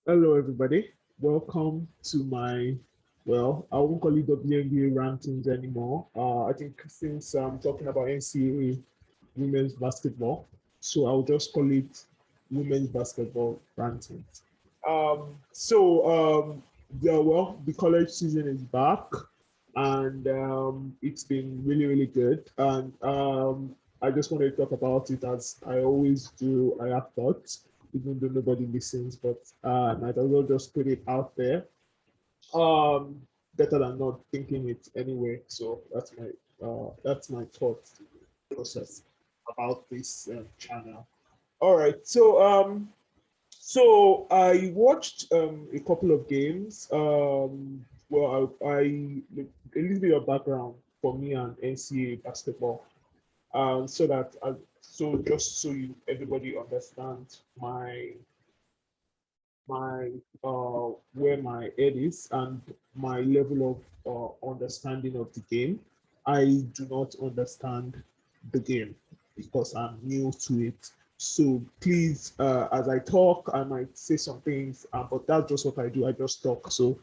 Hello, everybody. Welcome to I won't call it WNBA rankings anymore. I think since I'm talking about NCAA women's basketball, so I'll just call it women's basketball rankings. The college season is back, and it's been really, really good. And I just want to talk about it as I always do. I have thoughts even though nobody listens, but might as well just put it out there. Um, Better than not thinking it anyway. So that's my thought process about this channel. All right. So I watched a couple of games. A little bit of background for me and NCAA basketball, so that so just so you everybody understands my where my head is and my level of understanding of the game. I do not understand the game because I'm new to it. So please, as I talk, I might say some things, but that's just what I do. I just talk. So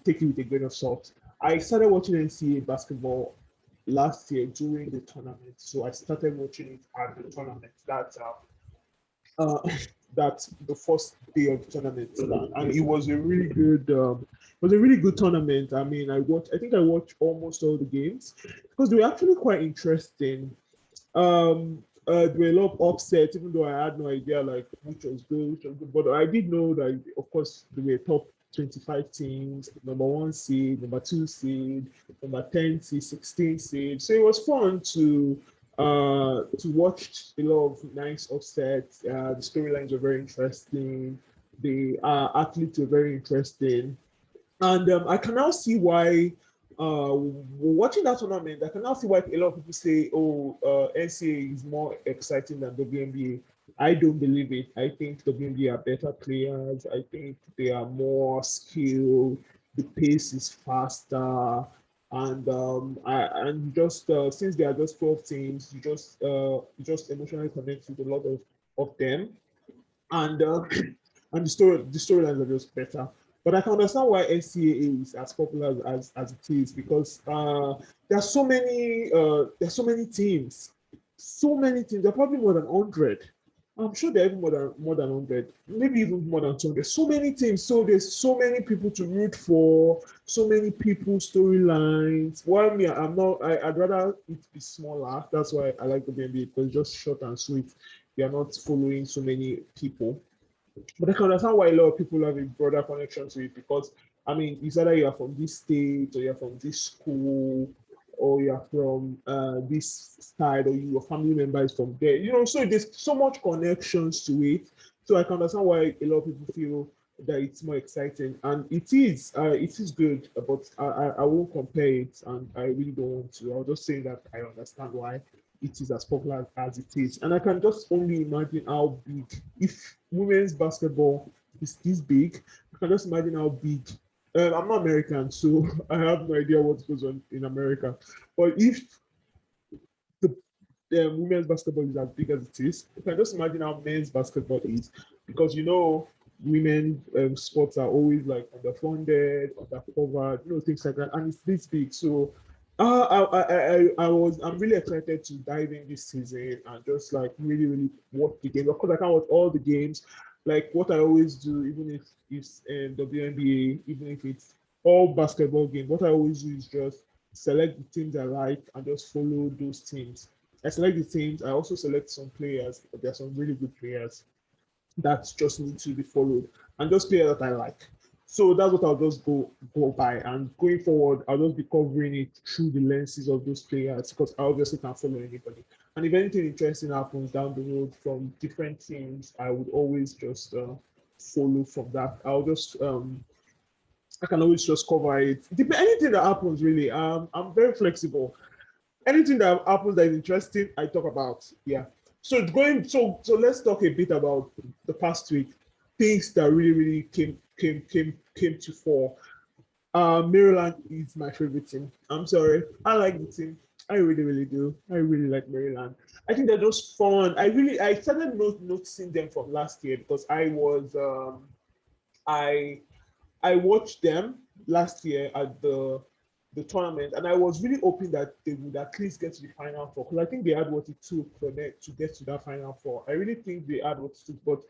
take it with a grain of salt. I started watching NCAA basketball last year during the tournament. So I started watching it at the tournament. Uh, that the first day of the tournament, and it was a really good tournament. I mean, I think I watched almost all the games because they were actually quite interesting. There were a lot of upsets, even though I had no idea like which was good. But I did know that, of course, there were top 25 teams, number one seed, number two seed, number 10 seed, 16 seed. So it was fun to watch a lot of nice upsets. The storylines were very interesting. The athletes were very interesting. And I can now see why, watching that tournament, I can now see why a lot of people say, oh, NCAA is more exciting than WNBA. I don't believe it. I think WNBA are better players. I think they are more skilled. The pace is faster. And just since there are just 12 teams, you just emotionally connect with a lot of them, and and the storylines are just better. But I can understand why NCAA is as popular as it is because there's so many teams. There are probably more than 100. I'm sure there are even more than 100, maybe even more than 200. So many teams, so there's so many people to root for, so many people storylines. While me, I'd rather it be smaller. That's why I like the NBA because it's just short and sweet. We are not following so many people, but I can understand why a lot of people have a broader connection to it because I mean, it's either you are from this state or you're from this school or you're from this side or your family member is from there. So there's so much connections to it. So I can understand why a lot of people feel that it's more exciting, and it is good, but I won't compare it, and I really don't want to. I'll just say that I understand why it is as popular as it is. And I can just only imagine how big, if women's basketball is this big, I can just imagine how big. I'm not American, so I have no idea what goes on in America. But if the women's basketball is as big as it is, you can just imagine how men's basketball is. Because women sports are always like underfunded, undercovered, things like that, and it's this big. So I'm really excited to dive in this season and just like really, really watch the game. Of course, I can't watch all the games. Like what I always do, even if it's in WNBA, even if it's all basketball games, what I always do is just select the teams I like and just follow those teams. I select the teams. I also select some players. But there are some really good players that just need to be followed, and those players that I like. So that's what I'll just go by. And going forward, I'll just be covering it through the lenses of those players because I obviously can't follow anybody. And if anything interesting happens down the road from different teams, I would always just follow from that. I can always just cover it. Anything that happens really. I'm very flexible. Anything that happens that is interesting, I talk about. Yeah. So let's talk a bit about the past week. Things that really, really came to fore. Maryland is my favorite team. I'm sorry. I like the team. I really, really do. I really like Maryland. I think they're just fun. I started noticing them from last year because I was I I watched them last year at the tournament, and I was really hoping that they would at least get to the final four, because I think they had what it took for them to get to that final four. I really think they had what it took, but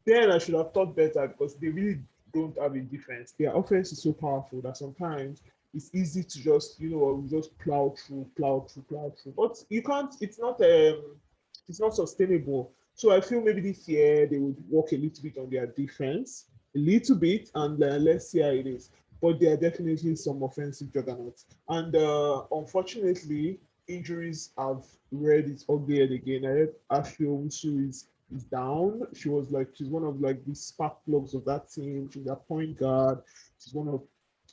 then I should have thought better, because they really don't have a defense. Their offense is so powerful that sometimes it's easy to just, just plow through, plow through, plow through. But you can't. It's not sustainable. So I feel maybe this year they would work a little bit on their defense, a little bit, and let's see how it is. But there are definitely some offensive juggernauts, and unfortunately, injuries have reared its ugly head again. I heard Ashley Owusu is down. She's one of like the spark plugs of that team. She's a point guard. She's one of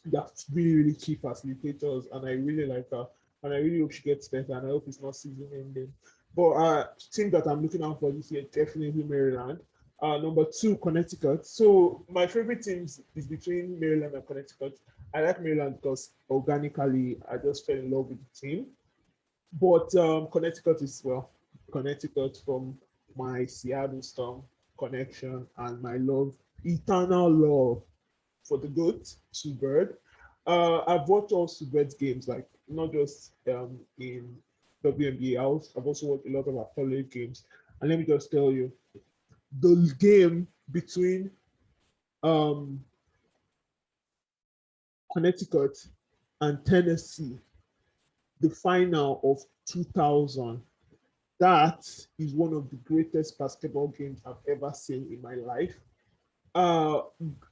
the really, really key facilitators, and I really like her. And I really hope she gets better, and I hope it's not season ending. But team that I'm looking out for this year, definitely Maryland. Number two, Connecticut. So my favorite teams is between Maryland and Connecticut. I like Maryland because organically I just fell in love with the team. But Connecticut is, well, Connecticut from my Seattle Storm connection and my love, eternal love for the GOAT, Sue Bird. I've watched all Sue Bird's games, like not just in WNBA. I've also watched a lot of our college games. And let me just tell you, the game between um, Connecticut and Tennessee, the final of 2000, that is one of the greatest basketball games I've ever seen in my life. Uh,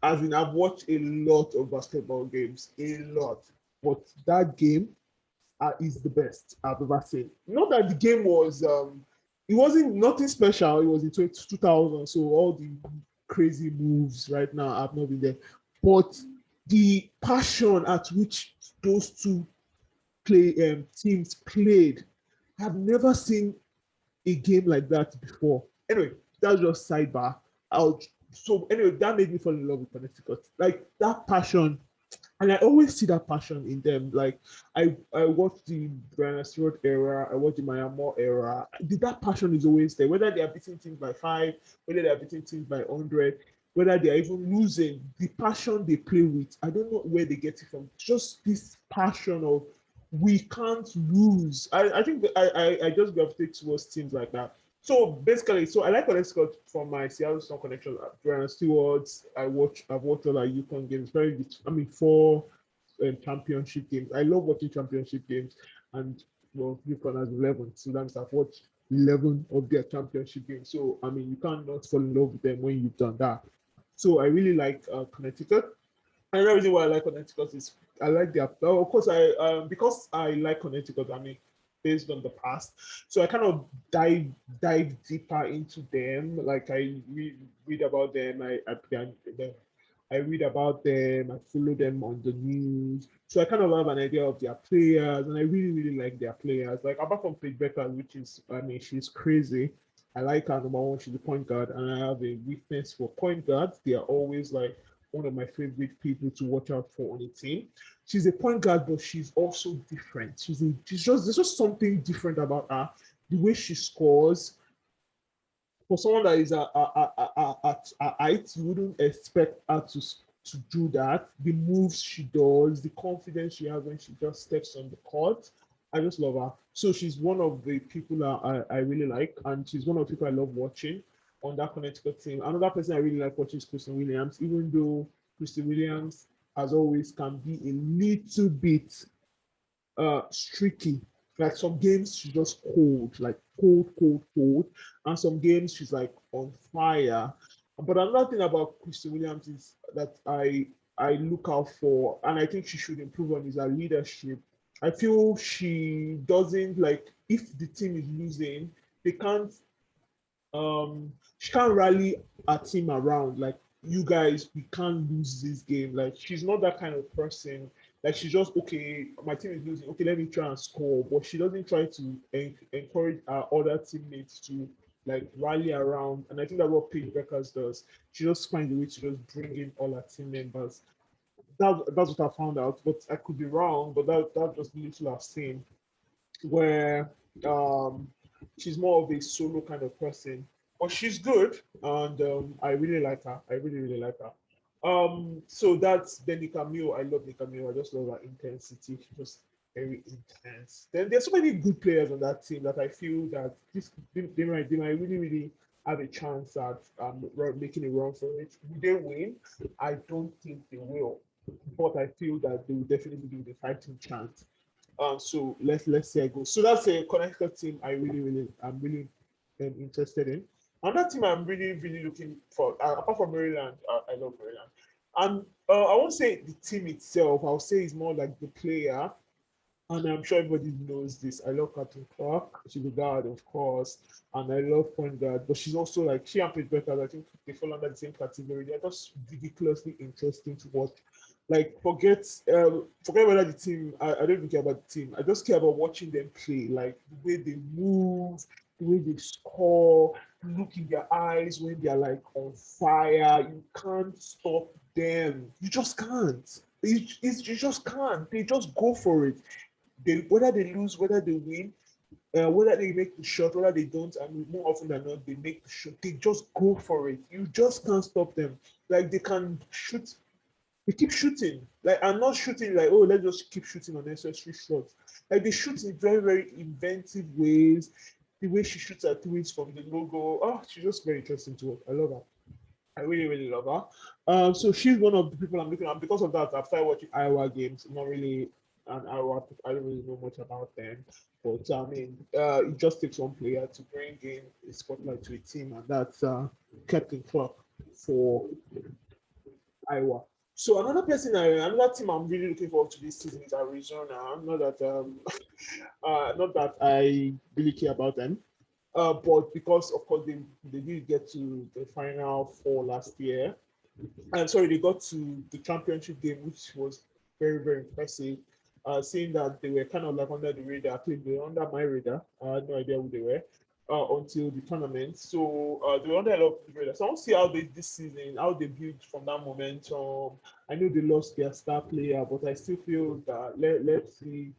as in, I've watched a lot of basketball games, a lot, but that game is the best I've ever seen. Not that the game was, it wasn't nothing special. It was in 2000, so all the crazy moves right now have not been there, but the passion at which those two teams played, I've never seen a game like that before. Anyway, that's just sidebar. So anyway, that made me fall in love with Connecticut. Like that passion, and I always see that passion in them. Like I watched the Brianna Stewart era, I watched the Maya Moore era. That passion is always there. Whether they are beating teams by 5, whether they are beating teams by 100, whether they are even losing, the passion they play with, I don't know where they get it from. Just this passion of we can't lose. I think that I just gravitate towards teams like that. So basically, so I like Connecticut from my Seattle Storm connection. Brianna Stewart, I've watched all our Yukon games. Very good. I mean, 4 championship games. I love watching championship games, and well, Yukon has 11. So that means I've watched 11 of their championship games. So I mean, you can't not fall in love with them when you've done that. So I really like Connecticut. Another reason why I like Connecticut is I like their. Oh, of course, because I like Connecticut. I mean, based on the past, so I kind of dive deeper into them. Like read about them. I read about them. I follow them on the news. So I kind of have an idea of their players, and I really really like their players. Like apart from Paige Becker, which is, I mean, she's crazy. I like her. Number one, she's a point guard, and I have a weakness for point guards. They are always like one of my favorite people to watch out for on a team. She's a point guard, but she's also different. She's just there's just something different about her. The way she scores, for someone that is at height, you wouldn't expect her to do that. The moves she does, the confidence she has when she just steps on the court. I just love her. So she's one of the people that I really like, and she's one of the people I love watching on that Connecticut team. Another person I really like watching is Kristen Williams, even though Kristen Williams, as always, can be a little bit streaky. Like some games she's just cold, like cold, cold, cold. And some games she's like on fire. But another thing about Christy Williams is that I look out for, and I think she should improve on, is her leadership. I feel she doesn't, like, if the team is losing, they can't she can't rally a team around, like, you guys, we can't lose this game. Like, she's not that kind of person. Like, she's just, okay, my team is losing, okay, let me try and score. But she doesn't try to encourage our other teammates to like rally around. And I think that's what Paige Beckers does. She just finds a way to just bring in all her team members. That's what I found out, but I could be wrong. But that's just little I've seen, where um, she's more of a solo kind of person. But she's good, and I really like her. I really, really like her. So that's then Camille. I love Camille. I just love her intensity. She's just very intense. Then there's so many good players on that team that I feel that they might really really have a chance at making a run for it. Will they win? I don't think they will, but I feel that they will definitely be the fighting chance. So let's see how it goes. So that's a Connecticut team. I'm really interested in. Another team I'm really really looking for, apart from Maryland, I love Maryland, and I won't say the team itself. I'll say it's more like the player. And I'm sure everybody knows this. I love Captain Clark. She's a guard, of course, and I love point guard. But she's also like she and Paige Beckers. I think they fall under the same category. They're just ridiculously interesting to watch. Like forget whether the team. I don't even care about the team. I just care about watching them play. Like the way they move, the way they score, look in their eyes when they're like on fire. You can't stop them. You just can't. You just can't. They just go for it. Whether they lose, whether they win, whether they make the shot, whether they don't, and more often than not, they make the shot. They just go for it. You just can't stop them. Like they can shoot, they keep shooting. Like I'm not shooting like, oh, let's just keep shooting unnecessary shots. Like they shoot in very, very inventive ways. The way she shoots her threes from the logo, oh, she's just very interesting to watch. I love her. I really, really love her. So she's one of the people I'm looking at. Because of that, I've started watching Iowa games. Not really an Iowa. I don't really know much about them, but I mean, it just takes one player to bring in a spotlight to a team, and that's Captain Clark for Iowa. So another team I'm really looking forward to this season is Arizona. Not that I really care about them, but because of course they did get to the final four last year, and sorry, they got to the championship game, which was very, very impressive. Seeing that they were kind of like under the radar, actually they were under my radar. I had no idea who they were until the tournament. So they were under a lot of the radar. So I want to see how they this season, how they build from that momentum. I know they lost their star player, but I still feel that let's see.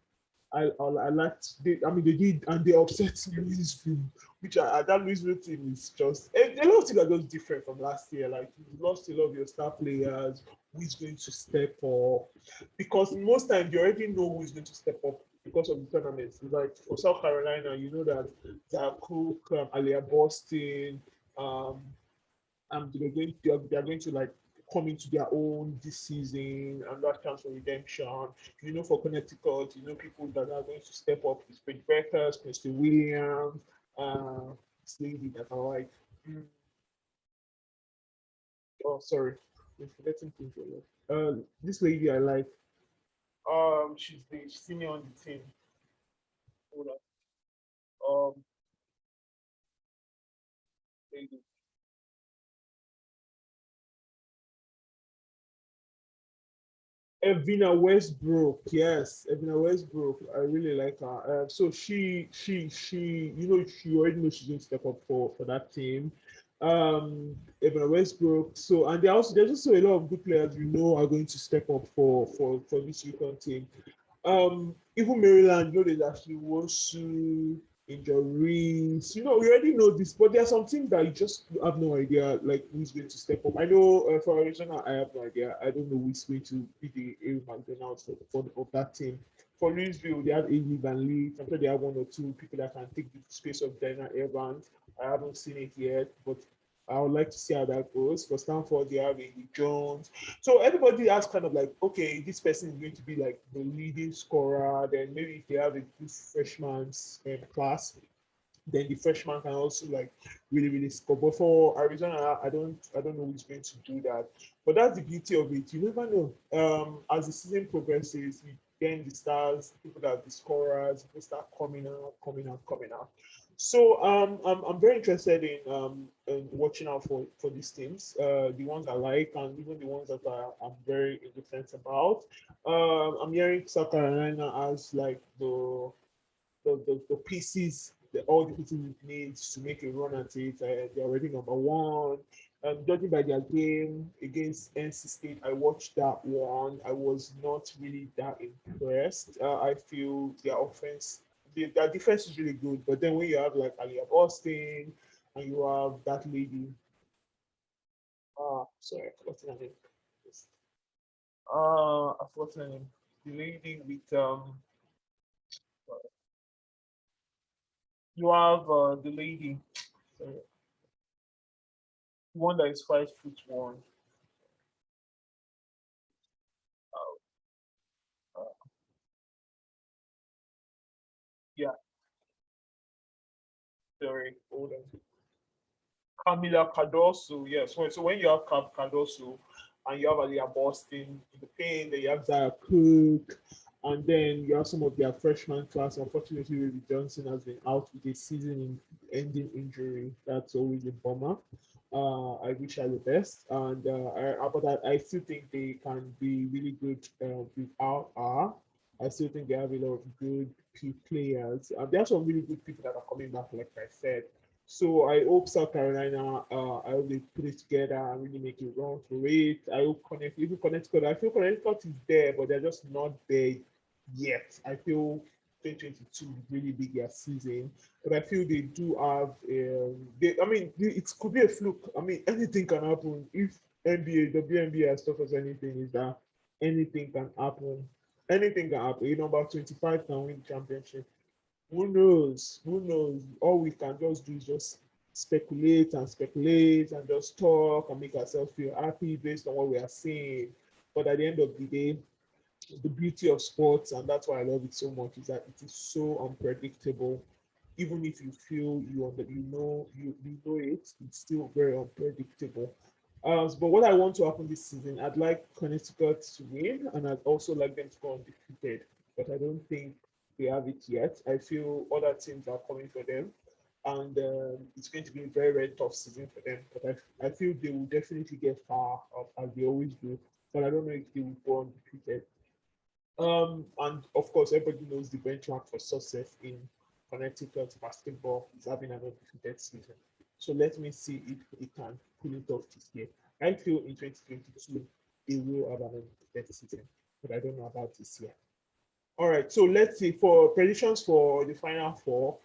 I liked I mean they did and they upset Louisville, which that Louisville team is just a lot of things are just different from last year. Like you lost a lot of your star players, who's going to step up. Because most times you already know who's going to step up because of the tournaments. Like for South Carolina, you know that Zach Cook, Alia Boston, um, they're going to like come into their own this season and that chance for redemption. You know, for Connecticut, you know people that are going to step up is Paige Beckers, Mr. Williams, this lady that I like. Mm, oh, sorry, I'm forgetting things. This lady I like. She's the senior on the team. Hold on. Lady. Evina Westbrook, yes, Evina Westbrook. I really like her. So you know, she already knows she's going to step up for that team. Evina Westbrook. So and there's also a lot of good players we know are going to step up for this Yukon team. Even Maryland, you know, there's actually Wosu, injuries. You know, we already know this, but there are some things that you just have no idea, like who's going to step up. I know for Arizona, I have no idea. I don't know who's going to be the Aaron McDonald's of that team. For Louisville, they have A. Van Lee. I'm sure they have one or two people that can take the space of Dana Evans. I haven't seen it yet, but I would like to see how that goes. For Stanford, they have A. Jones. So everybody has kind of like, okay, this person is going to be like the leading scorer. Then maybe if they have a good freshman's class, then the freshman can also like really really score. But for Arizona, I don't know who's going to do that. But that's the beauty of it. You never know. As the season progresses, then the stars, people that are the scorers, people start coming out, coming out, coming out. So I'm very interested in watching out for these teams, the ones I like and even the ones that I'm very indifferent about. I'm hearing South Carolina as like the pieces, all the pieces it needs to make a run at it. They're already number one. Judging by their game against NC State, I watched that one. I was not really that impressed. I feel their offense, their defense is really good, but then when you have like Aliyah Boston and you have that lady, sorry, I forgot her name. first. I've forgotten the lady with you have the lady, uh, one that is 5'1". Uh, yeah, sorry, hold on. Camila Cardoso, yes. So when you have Cardoso and you have Aliyah Boston in the paint, then you have Zaya Cook, and then you have some of their freshman class. Unfortunately, Ruby Johnson has been out with a season-ending injury. That's always a bummer. I wish her the best, and I still think they can be really good without her. I still think they have a lot of good players. There are some really good people that are coming back, like I said. So I hope South Carolina, I hope they put it together and really make a run for it. I hope even Connecticut, I feel Connecticut is there, but they're just not there yet. I feel 2022 is really big their season, but I feel they do have. It could be a fluke. I mean, anything can happen if NBA, WNBA has taught us anything is that anything can happen. Anything can happen. Number 25 can win the championship. Who knows? Who knows? All we can just do is just speculate and just talk and make ourselves feel happy based on what we are seeing. But at the end of the day, the beauty of sports, and that's why I love it so much, is that it is so unpredictable. Even if you feel you know it, it's still very unpredictable. But what I want to happen this season, I'd like Connecticut to win, and I'd also like them to go undefeated. But I don't think they have it yet. I feel other teams are coming for them, and it's going to be a very, very tough season for them. But I feel they will definitely get far up as they always do. But I don't know if they will go undefeated. And of course, everybody knows the benchmark for success in Connecticut basketball is having an undefeated season. So let me see if it can pull it off this year. I feel in 2022 they will have an undefeated season, but I don't know about this year. All right, so let's see for predictions for the final four.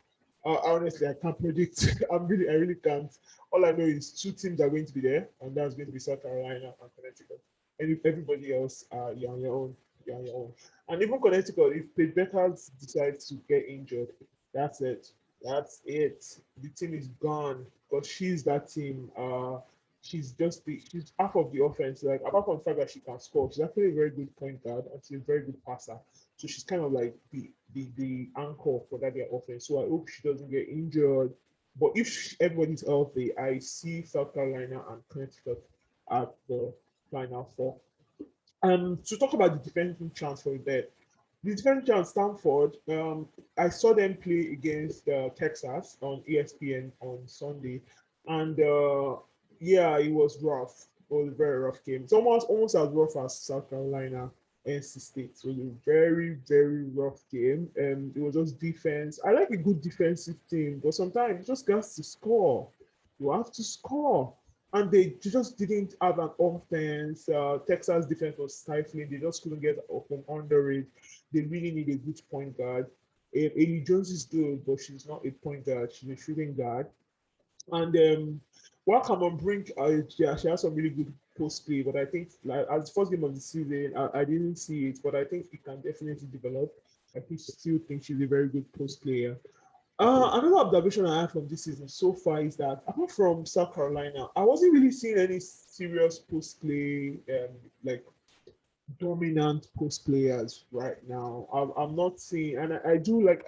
Honestly, I can't predict. I really can't. All I know is two teams are going to be there, and that's going to be South Carolina and Connecticut. And if everybody else, you're on your own. You're on your own. And even Connecticut, if Paige Beckers decides to get injured, that's it. That's it. The team is gone because she's that team. She's half of the offense. Like apart from the fact that she can score, she's actually a very good point guard and she's a very good passer. So she's kind of like the anchor for that their offense. So I hope she doesn't get injured. But if everybody's healthy, I see South Carolina and Connecticut at the final four. To talk about the defending champs for a bit, the defending champs Stanford, I saw them play against Texas on ESPN on Sunday, and yeah, it was rough. It was a very rough game. It's almost as rough as South Carolina NC State. So it was a very, very rough game. And it was just defense. I like a good defensive team, but sometimes you just got to score. You have to score. And they just didn't have an offense. Texas defense was stifling. They just couldn't get up from under it. They really need a good point guard. Amy Jones is good, but she's not a point guard. She's a shooting guard. And while Cameron Brink, yeah, she has some really good post play, but I think like as the first game of the season, I didn't see it, but I think it can definitely develop. Still think she's a very good post player. Another observation I had from this season so far is that apart from South Carolina, I wasn't really seeing any serious post play, like dominant post players right now. I'm not seeing, and I like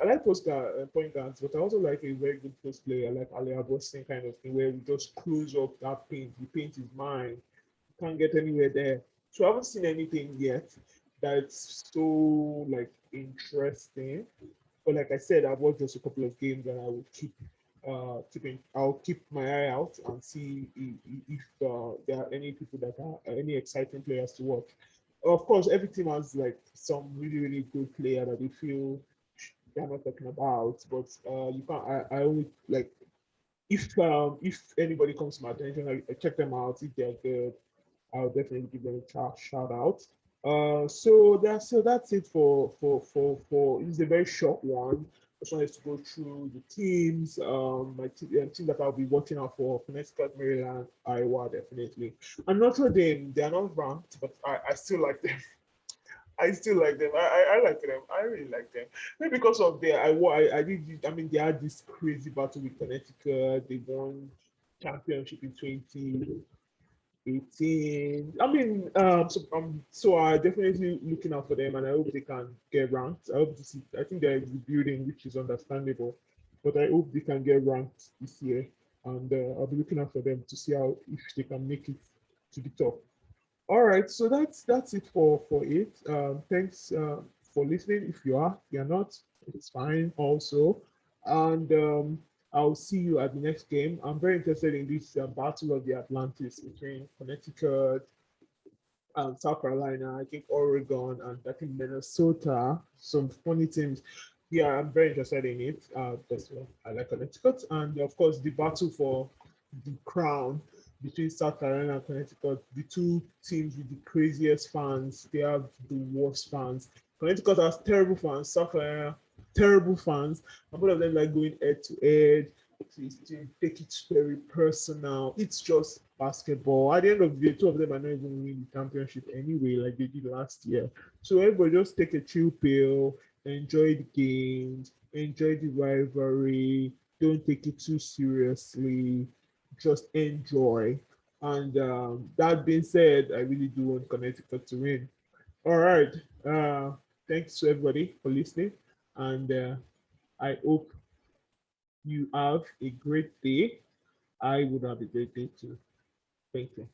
point guards, but I also like a very good post player like Aliyah Boston kind of thing where we just close up that paint. The paint is mine. You can't get anywhere there. So I haven't seen anything yet that's so like interesting. But like I said, I've watched just a couple of games and I will I'll keep my eye out and see if there are any people that are any exciting players to watch. Of course, every team has like some really, really good player that they feel they're not talking about, but you can't. I only like if anybody comes to my attention, I check them out. If they're good, I'll definitely give them a shout out. So that's it for it's a very short one. just wanted to go through the teams, my team that I'll be watching out for: Connecticut, Maryland, Iowa, definitely. And Notre Dame, they are not ranked, but I still like them. I still like them. I like them. I really like them. Maybe because of their I did. I mean, they had this crazy battle with Connecticut. They won championship in 2018. I mean, so I definitely looking out for them, and I hope they can get ranked. I hope to see. I think they're rebuilding, which is understandable, but I hope they can get ranked this year, and I'll be looking out for them to see how if they can make it to the top. All right, so that's it for it. Thanks for listening. If you are, if you're not, it's fine also. And I'll see you at the next game. I'm very interested in this battle of the Atlantis between Connecticut and South Carolina. I think Oregon and I think Minnesota. Some funny teams. Yeah, I'm very interested in it because I like Connecticut, and of course the battle for the crown between South Carolina and Connecticut, the two teams with the craziest fans. They have the worst fans. Connecticut has terrible fans. South Carolina, terrible fans. And both of them like going head to head. To take it very personal. It's just basketball. At the end of the day, two of them are not even winning the championship anyway, like they did last year. So everybody just take a chill pill, enjoy the games, enjoy the rivalry. Don't take it too seriously, just enjoy. And that being said, I really do want Connecticut to win. All right. Thanks to everybody for listening. And I hope you have a great day. I would have a great day too. Thank you.